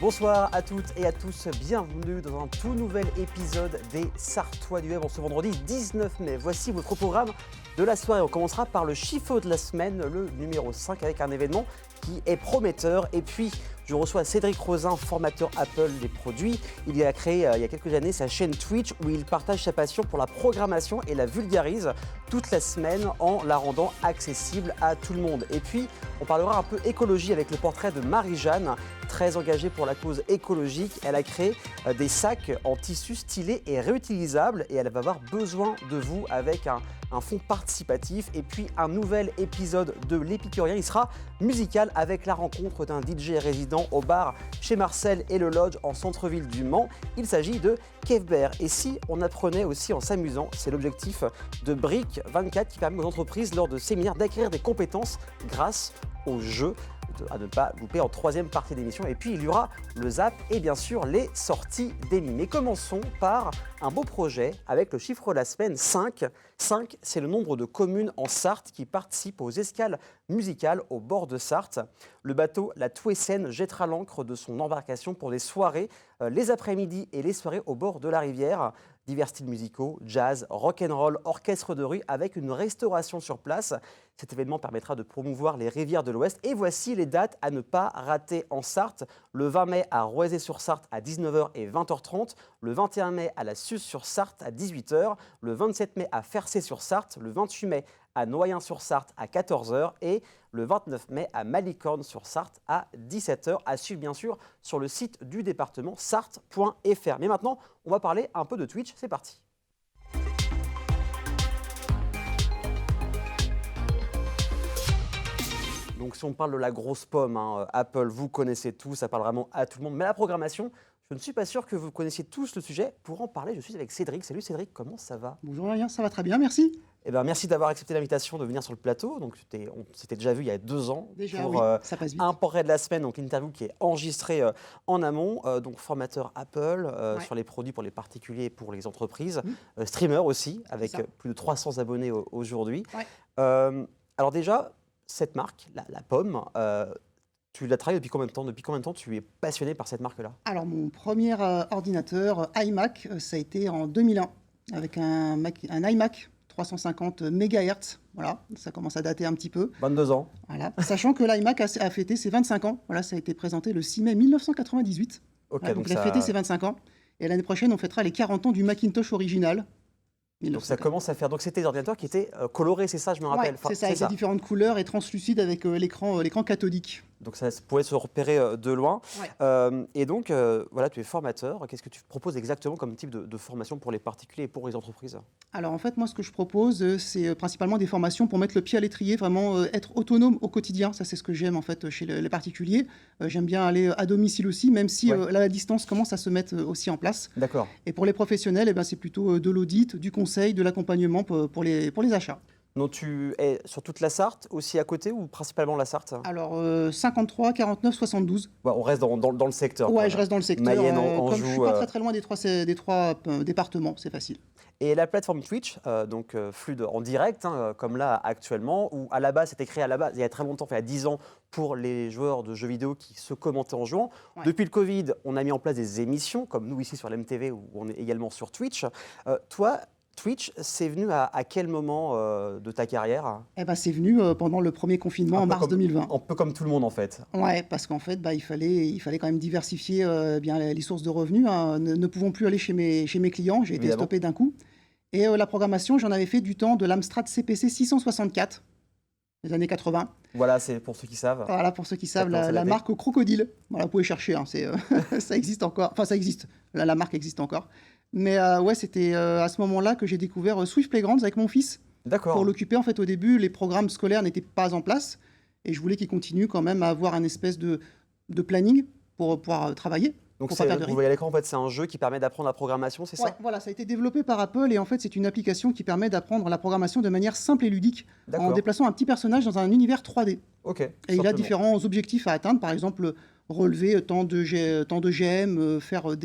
Bonsoir à toutes et à tous, bienvenue dans un tout nouvel épisode des Sartois du Web en ce vendredi 19 mai. Voici votre programme de la soirée. On commencera par le chiffre de la semaine, le numéro 5, avec un événement qui est prometteur. Et puis, je reçois Cédric Rosin, formateur Apple des produits. Il a créé il y a quelques années sa chaîne Twitch où il partage sa passion pour la programmation et la vulgarise toute la semaine en la rendant accessible à tout le monde. Et puis, on parlera un peu écologie avec le portrait de Marie-Jeanne, très engagée pour la cause écologique. Elle a créé des sacs en tissu stylés et réutilisables et elle va avoir besoin de vous avec un fonds participatif. Et puis un nouvel épisode de l'Épicurien, il sera musical avec la rencontre d'un DJ résident au bar chez Marcel et le Lodge en centre-ville du Mans. Il s'agit de Kev Bear. Et si on apprenait aussi en s'amusant, c'est l'objectif de Brick 24 qui permet aux entreprises lors de séminaires d'acquérir des compétences grâce au jeu, à ne pas louper en troisième partie d'émission. Et puis il y aura le Zap et bien sûr les sorties d'Emmy. Mais commençons par un beau projet avec le chiffre de la semaine 5. 5, c'est le nombre de communes en Sarthe qui participent aux escales musicales au bord de Sarthe. Le bateau La Touessène jettera l'ancre de son embarcation pour des soirées, les après-midi et les soirées au bord de la rivière. Divers styles musicaux, jazz, rock'n'roll, orchestre de rue avec une restauration sur place. Cet événement permettra de promouvoir les rivières de l'Ouest. Et voici les dates à ne pas rater en Sarthe. Le 20 mai à Roisey-sur-Sarthe à 19h et 20h30. Le 21 mai à la Suze-sur-Sarthe à 18h. Le 27 mai à Fercé-sur-Sarthe. Le 28 mai à Noyen-sur-Sarthe à 14h et le 29 mai à Malicorne-sur-Sarthe à 17h. À suivre bien sûr sur le site du département sarthe.fr. Mais maintenant, on va parler un peu de Twitch. C'est parti. Donc si on parle de la grosse pomme, Apple, vous connaissez tout, ça parle vraiment à tout le monde. Mais la programmation, je ne suis pas sûr que vous connaissiez tous le sujet. Pour en parler, je suis avec Cédric. Salut Cédric, comment ça va? Bonjour Adrien, ça va très bien, merci. Eh ben, merci d'avoir accepté l'invitation de venir sur le plateau. Donc, on s'était déjà vu il y a 2 ans Déjà, pour oui, ça passe vite. un portrait de la semaine, donc l'interview qui est enregistrée en amont. Donc formateur Apple sur les produits pour les particuliers et pour les entreprises. Streamer aussi, avec plus de 300 abonnés aujourd'hui. Ouais. Alors déjà, cette marque, la pomme, tu l'as travaillé depuis combien de temps? Depuis combien de temps tu es passionné par cette marque-là? Alors mon premier ordinateur iMac, ça a été en 2001, avec un iMac 350 MHz. Voilà, ça commence à dater un petit peu. 22 ans. Voilà. Sachant que l'iMac a fêté ses 25 ans. Voilà, ça a été présenté le 6 mai 1998. Ok, voilà, donc il a fêté ses 25 ans. Et l'année prochaine, on fêtera les 40 ans du Macintosh original. Donc ça commence à faire. Donc c'était des ordinateurs qui étaient colorés, c'est ça, je me rappelle. Ouais, c'est ça, avec différentes couleurs et translucides avec l'écran cathodique. Donc ça pouvait se repérer de loin. Ouais. Et donc, voilà, tu es formateur. Qu'est-ce que tu proposes exactement comme type de formation pour les particuliers et pour les entreprises? Alors en fait, moi, ce que je propose, c'est principalement des formations pour mettre le pied à l'étrier, vraiment être autonome au quotidien. Ça, c'est ce que j'aime en fait chez les particuliers. J'aime bien aller à domicile aussi, même si là, la distance commence à se mettre aussi en place. D'accord. Et pour les professionnels, c'est plutôt de l'audit, du conseil, de l'accompagnement pour les achats. Donc tu es sur toute la Sarthe, aussi à côté ou principalement la Sarthe? Alors 53, 49, 72. Ouais, on reste dans le secteur. Ouais, je reste dans le secteur. Mayenne, comme Anjou. je suis pas très loin des trois départements, c'est facile. Et la plateforme Twitch, donc flux en direct, comme là actuellement, où à la base, c'était créé il y a très longtemps, il y a 10 ans, pour les joueurs de jeux vidéo qui se commentaient en jouant. Ouais. Depuis le Covid, on a mis en place des émissions, comme nous ici sur l'MTV, où on est également sur Twitch. Toi, Twitch, c'est venu à quel moment de ta carrière? C'est venu pendant le premier confinement en mars 2020. Un peu comme tout le monde en fait. Ouais, parce qu'en fait, il fallait quand même diversifier bien les sources de revenus. Ne pouvons plus aller chez mes clients, j'ai été stoppé d'un coup. Et la programmation, j'en avais fait du temps de l'Amstrad CPC 664, des années 80. Voilà, c'est pour ceux qui savent. Voilà, pour ceux qui savent, la marque Crocodile. Voilà, vous pouvez chercher, ça existe encore. Enfin, ça existe, la marque existe encore. Mais ouais, c'était à ce moment-là que j'ai découvert Swift Playgrounds avec mon fils. D'accord. Pour l'occuper, en fait, au début, les programmes scolaires n'étaient pas en place. Et je voulais qu'il continue quand même à avoir un espèce de planning pour pouvoir travailler. Donc vous voyez à l'écran, en fait, c'est un jeu qui permet d'apprendre la programmation, c'est ça? Voilà, ça a été développé par Apple et en fait, c'est une application qui permet d'apprendre la programmation de manière simple et ludique en déplaçant un petit personnage dans un univers 3D. Ok. Et il a différents objectifs à atteindre, par exemple, relever tant de GM, faire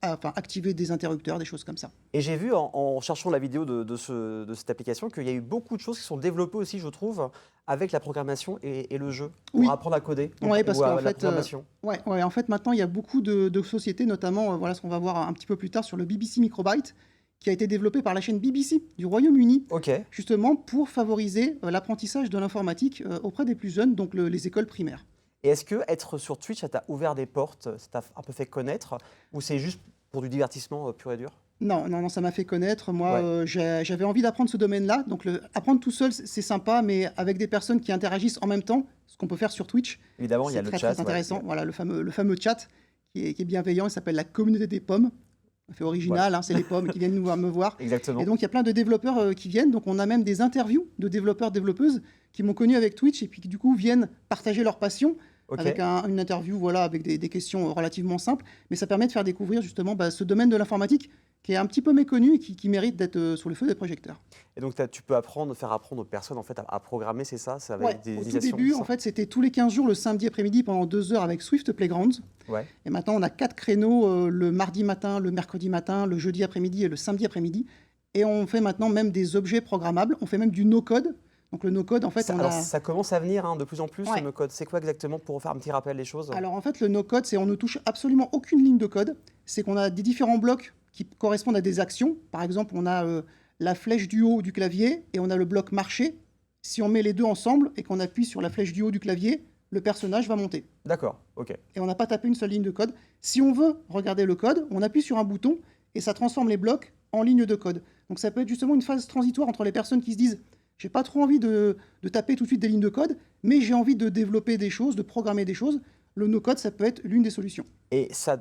activer des interrupteurs, des choses comme ça. Et j'ai vu en cherchant la vidéo de cette application qu'il y a eu beaucoup de choses qui sont développées aussi, je trouve, avec la programmation et le jeu, pour apprendre à coder, parce ou qu'en la programmation. En fait, maintenant, il y a beaucoup de sociétés, notamment, voilà ce qu'on va voir un petit peu plus tard sur le BBC Microbyte, qui a été développé par la chaîne BBC du Royaume-Uni, justement pour favoriser l'apprentissage de l'informatique auprès des plus jeunes, donc les écoles primaires. Et est-ce que être sur Twitch, ça t'a ouvert des portes, ça t'a un peu fait connaître, ou c'est juste pour du divertissement pur et dur? Non, ça m'a fait connaître. Moi, j'avais envie d'apprendre ce domaine-là. Donc, apprendre tout seul, c'est sympa, mais avec des personnes qui interagissent en même temps, ce qu'on peut faire sur Twitch, évidemment, il y a le chat. C'est très intéressant. Voilà, le fameux chat qui est bienveillant. Il s'appelle la communauté des pommes. Ça fait original, c'est les pommes qui viennent me voir. Exactement. Et donc, il y a plein de développeurs qui viennent. Donc, on a même des interviews de développeurs, développeuses qui m'ont connu avec Twitch et puis qui, du coup, viennent partager leur passion. Avec une interview, voilà, avec des questions relativement simples. Mais ça permet de faire découvrir justement ce domaine de l'informatique qui est un petit peu méconnu et qui mérite d'être sur le feu des projecteurs. Et donc tu peux faire apprendre aux personnes en fait, à programmer, c'est ça? Au tout début, en fait, c'était tous les 15 jours, le samedi après-midi, pendant 2 heures avec Swift Playgrounds. Et maintenant, on a 4 créneaux, le mardi matin, le mercredi matin, le jeudi après-midi et le samedi après-midi. Et on fait maintenant même des objets programmables. On fait même du no-code. Donc le no-code, en fait, ça commence à venir de plus en plus, le no-code. C'est quoi exactement, pour faire un petit rappel des choses? Alors en fait, le no-code, c'est on ne touche absolument aucune ligne de code. C'est qu'on a des différents blocs qui correspondent à des actions. Par exemple, on a la flèche du haut du clavier et on a le bloc marcher. Si on met les deux ensemble et qu'on appuie sur la flèche du haut du clavier, le personnage va monter. D'accord, ok. Et on n'a pas tapé une seule ligne de code. Si on veut regarder le code, on appuie sur un bouton et ça transforme les blocs en lignes de code. Donc ça peut être justement une phase transitoire entre les personnes qui se disent « j'ai pas trop envie de taper tout de suite des lignes de code, mais j'ai envie de développer des choses, de programmer des choses ». Le no-code, ça peut être l'une des solutions. Et ça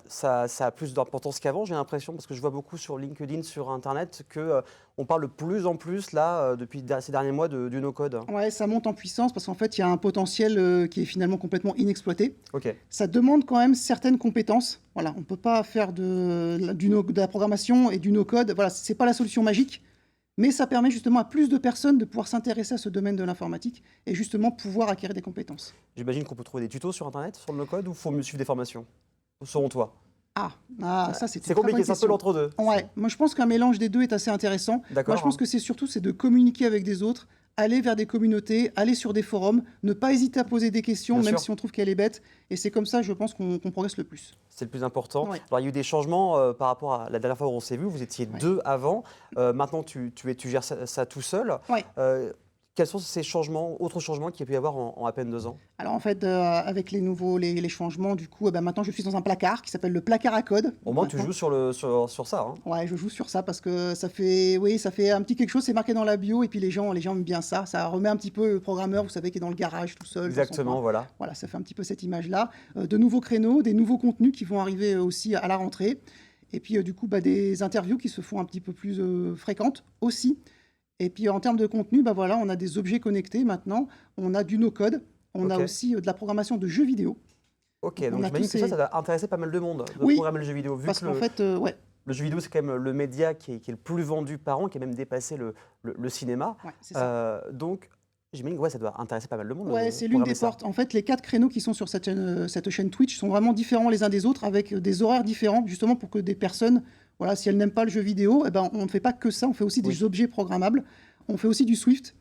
a plus d'importance qu'avant, j'ai l'impression, parce que je vois beaucoup sur LinkedIn, sur Internet, qu'on parle de plus en plus, là, depuis ces derniers mois, du no-code. Ouais, ça monte en puissance, parce qu'en fait, il y a un potentiel qui est finalement complètement inexploité. Ok. Ça demande quand même certaines compétences. Voilà, on ne peut pas faire de la programmation et du no-code. Voilà, ce n'est pas la solution magique. Mais ça permet justement à plus de personnes de pouvoir s'intéresser à ce domaine de l'informatique et justement pouvoir acquérir des compétences. J'imagine qu'on peut trouver des tutos sur Internet, sur le no-code, ou il faut mieux suivre des formations, selon toi? Ça c'est compliqué, c'est un peu l'entre-deux. Ouais, moi je pense qu'un mélange des deux est assez intéressant. Moi je pense que c'est de communiquer avec des autres, aller vers des communautés, aller sur des forums, ne pas hésiter à poser des questions, même si on trouve qu'elle est bête. Et c'est comme ça, je pense, qu'on progresse le plus. C'est le plus important. Alors, il y a eu des changements par rapport à la dernière fois où on s'est vu. Vous étiez 2 avant. Maintenant, tu gères ça tout seul. Quels sont ces autres changements qu'il y a pu y avoir en à peine 2 ans? Alors en fait, avec les changements, du coup, maintenant je suis dans un placard qui s'appelle le placard à code. Au moins, tu joues sur ça. Hein. Ouais, je joue sur ça parce que ça fait un petit quelque chose, c'est marqué dans la bio, et puis les gens aiment bien ça. Ça remet un petit peu le programmeur, vous savez, qui est dans le garage tout seul. Exactement, voilà. Voilà, ça fait un petit peu cette image-là. De nouveaux créneaux, des nouveaux contenus qui vont arriver aussi à la rentrée. Et puis du coup, des interviews qui se font un petit peu plus fréquentes aussi. Et puis en termes de contenu, on a des objets connectés maintenant, on a du no-code, on a aussi de la programmation de jeux vidéo. Ok, donc j'imagine que ça va intéresser pas mal de monde de programmer le jeu vidéo. Parce qu'en fait, le jeu vidéo, c'est quand même le média qui est le plus vendu par an, qui a même dépassé le cinéma. Ouais, c'est ça. Donc, j'imagine que ça doit intéresser pas mal de monde. Ouais, c'est l'une des portes. En fait, les 4 créneaux qui sont sur cette chaîne Twitch sont vraiment différents les uns des autres, avec des horaires différents, justement pour que des personnes... Voilà, si elles n'aiment pas le jeu vidéo, on ne fait pas que ça, on fait aussi des objets programmables, on fait aussi du Swift,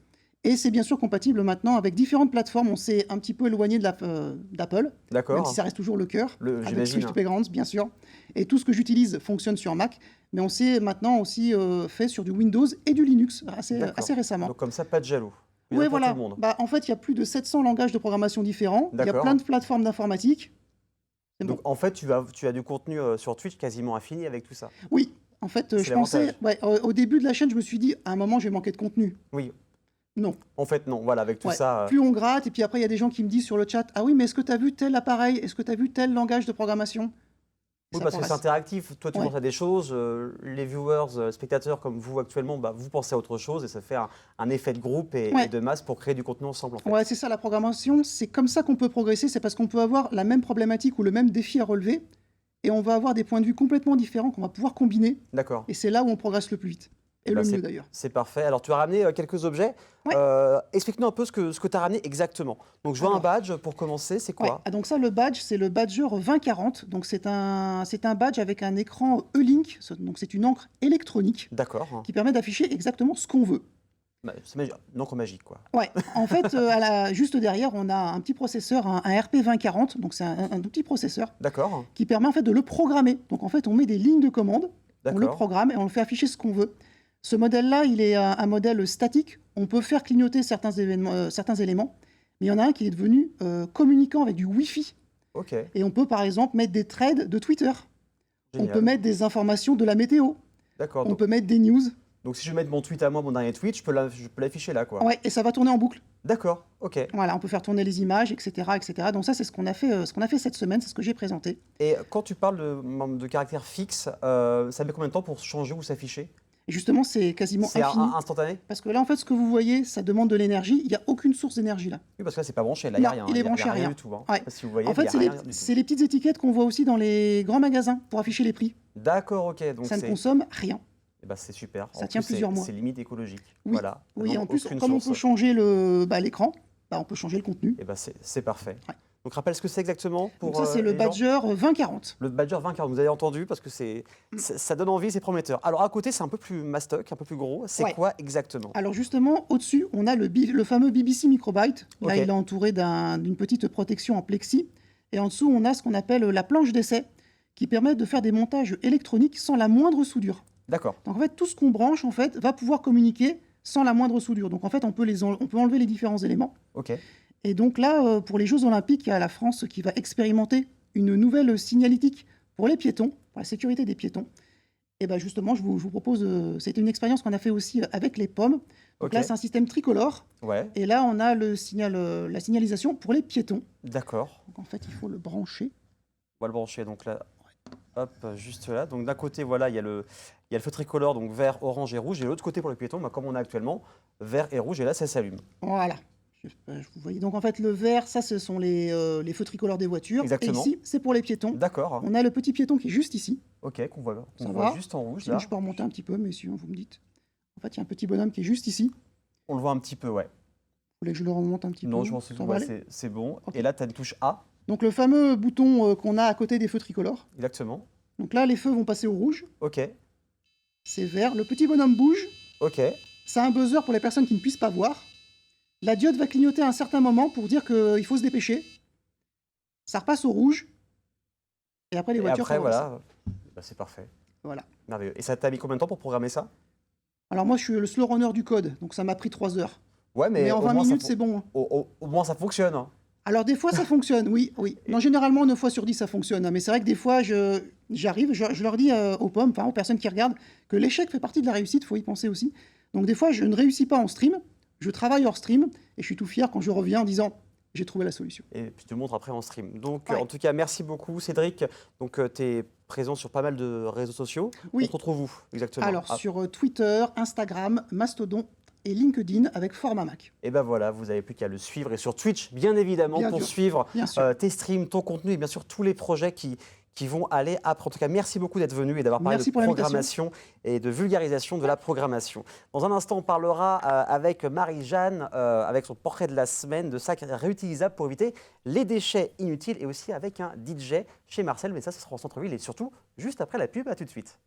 et c'est bien sûr compatible maintenant avec différentes plateformes. On s'est un petit peu éloigné d'Apple, même si ça reste toujours le cœur, avec Swift Playgrounds, bien sûr. Et tout ce que j'utilise fonctionne sur Mac, mais on s'est maintenant aussi fait sur du Windows et du Linux assez récemment. Donc comme ça, pas de jaloux. Oui, voilà. En fait, il y a plus de 700 langages de programmation différents, il y a plein de plateformes d'informatique. Donc en fait, tu as du contenu sur Twitch quasiment infini avec tout ça. Oui, en fait, je pensais, au début de la chaîne, je me suis dit, à un moment, je vais manquer de contenu. Oui. Non. En fait, non, voilà, avec tout ça... Plus on gratte, et puis après, il y a des gens qui me disent sur le chat, ah oui, mais est-ce que tu as vu tel appareil? Est-ce que tu as vu tel langage de programmation? Oui, parce que c'est interactif. Toi, tu penses à des choses, les viewers, spectateurs comme vous actuellement, vous pensez à autre chose, et ça fait un effet de groupe et de masse pour créer du contenu ensemble. En fait. Ouais, c'est ça, la programmation. C'est comme ça qu'on peut progresser. C'est parce qu'on peut avoir la même problématique ou le même défi à relever, et on va avoir des points de vue complètement différents qu'on va pouvoir combiner. D'accord. Et c'est là où on progresse le plus vite. Et le mieux d'ailleurs. C'est parfait. Alors, tu as ramené quelques objets. Ouais. Explique-nous un peu ce que tu as ramené exactement. Donc, je vois un badge pour commencer. C'est quoi? Ouais. Donc ça, le badge, c'est le Badger 2040. Donc c'est un badge avec un écran E-Link. Donc c'est une encre électronique D'accord. qui permet d'afficher exactement ce qu'on veut. C'est une encre magique, quoi. Ouais. En fait, juste derrière, on a un petit processeur, un RP 2040. Donc c'est un tout petit processeur. D'accord. Qui permet en fait de le programmer. Donc en fait, on met des lignes de commande, on le programme et on le fait afficher ce qu'on veut. Ce modèle-là, il est un modèle statique. On peut faire clignoter certains éléments, mais il y en a un qui est devenu communicant avec du Wi-Fi. Ok. Et on peut par exemple mettre des threads de Twitter. Génial. On peut mettre des informations de la météo. D'accord. On peut mettre des news. Donc si je veux mettre mon tweet à moi, mon dernier tweet, je peux l'afficher là, quoi. Ouais, et ça va tourner en boucle. D'accord, ok. Voilà, on peut faire tourner les images, etc., etc. Donc ça, c'est ce qu'on a fait cette semaine, c'est ce que j'ai présenté. Et quand tu parles de caractère fixe, ça met combien de temps pour changer ou s'afficher? Et justement, c'est quasiment infini. C'est instantané? Parce que là, en fait, ce que vous voyez, ça demande de l'énergie. Il n'y a aucune source d'énergie là. Oui, parce que là, c'est pas branché. Là, il n'y a rien. Il est branché à rien du tout. Hein. Ouais. Si vous voyez, en fait, c'est les petites étiquettes qu'on voit aussi dans les grands magasins pour afficher les prix. D'accord, ok. Donc ça ne consomme rien. Eh ben, c'est super. Ça tient plusieurs mois. C'est limite écologique. Oui, voilà. oui, en plus, comme on peut changer l'écran, on peut changer le contenu. Eh ben, c'est parfait. Ouais. Donc, rappelle ce que c'est exactement pour. Donc ça, c'est le Badger 2040. Le Badger 2040, vous avez entendu, parce que ça donne envie, c'est prometteur. Alors, à côté, c'est un peu plus mastoc, un peu plus gros. C'est quoi exactement? Alors, justement, au-dessus, on a le fameux BBC Microbyte. Là, il est entouré d'une petite protection en plexi. Et en dessous, on a ce qu'on appelle la planche d'essai, qui permet de faire des montages électroniques sans la moindre soudure. D'accord. Donc, en fait, tout ce qu'on branche, en fait, va pouvoir communiquer sans la moindre soudure. Donc, en fait, on peut enlever les différents éléments. Ok. Et donc là, pour les Jeux Olympiques, il y a la France qui va expérimenter une nouvelle signalétique pour les piétons, pour la sécurité des piétons. Et bien justement, je vous propose, c'était une expérience qu'on a fait aussi avec les pommes. Donc là, c'est un système tricolore. Ouais. Et là, on a la signalisation pour les piétons. D'accord. Donc en fait, il faut le brancher. On va le brancher, donc là, hop, juste là. Donc d'un côté, voilà, il y a le feu tricolore, donc vert, orange et rouge. Et de l'autre côté, pour les piétons, comme on a actuellement, vert et rouge. Et là, ça s'allume. Voilà. Vous voyez. Donc en fait, le vert, ça, ce sont les feux tricolores des voitures. Exactement. Et ici, c'est pour les piétons. D'accord. On a le petit piéton qui est juste ici. Ok, qu'on voit juste en rouge. Sinon, je peux remonter un petit peu, messieurs, vous me dites. En fait, il y a un petit bonhomme qui est juste ici. On le voit un petit peu, ouais. Vous voulez que je le remonte un petit peu? Non, je pense que c'est bon. Okay. Et là, tu as une touche A. Donc le fameux bouton qu'on a à côté des feux tricolores. Exactement. Donc là, les feux vont passer au rouge. Ok. C'est vert. Le petit bonhomme bouge. Ok. C'est un buzzer pour les personnes qui ne puissent pas voir. La diode va clignoter à un certain moment pour dire qu'il faut se dépêcher. Ça repasse au rouge. Et après, les voitures... Après, voilà, c'est parfait. Voilà. Merveilleux. Et ça t'a mis combien de temps pour programmer ça? Alors moi, je suis le slow runner du code, donc ça m'a pris 3 heures. Ouais, mais en 20 minutes, c'est bon. Au moins, ça fonctionne. Hein. Alors des fois, ça fonctionne, oui. Non, généralement, 9 fois sur 10, ça fonctionne. Hein. Mais c'est vrai que des fois, j'arrive, je leur dis aux pommes, aux personnes qui regardent, que l'échec fait partie de la réussite, il faut y penser aussi. Donc des fois, je ne réussis pas en stream. Je travaille hors stream et je suis tout fier quand je reviens en disant j'ai trouvé la solution. Et puis tu le montres après en stream. Donc en tout cas, merci beaucoup Cédric. Donc tu es présent sur pas mal de réseaux sociaux. Oui. On se retrouve où exactement? Alors sur Twitter, Instagram, Mastodon et LinkedIn avec Format Mac. Et ben voilà, vous n'avez plus qu'à le suivre. Et sur Twitch, bien évidemment, pour suivre tes streams, ton contenu et bien sûr tous les projets qui vont aller après. En tout cas, merci beaucoup d'être venu et d'avoir parlé de programmation et de vulgarisation de la programmation. Dans un instant, on parlera avec Marie-Jeanne, avec son portrait de la semaine, de sacs réutilisables pour éviter les déchets inutiles et aussi avec un DJ chez Marcel. Mais ça, ce sera en centre-ville et surtout juste après la pub. À tout de suite.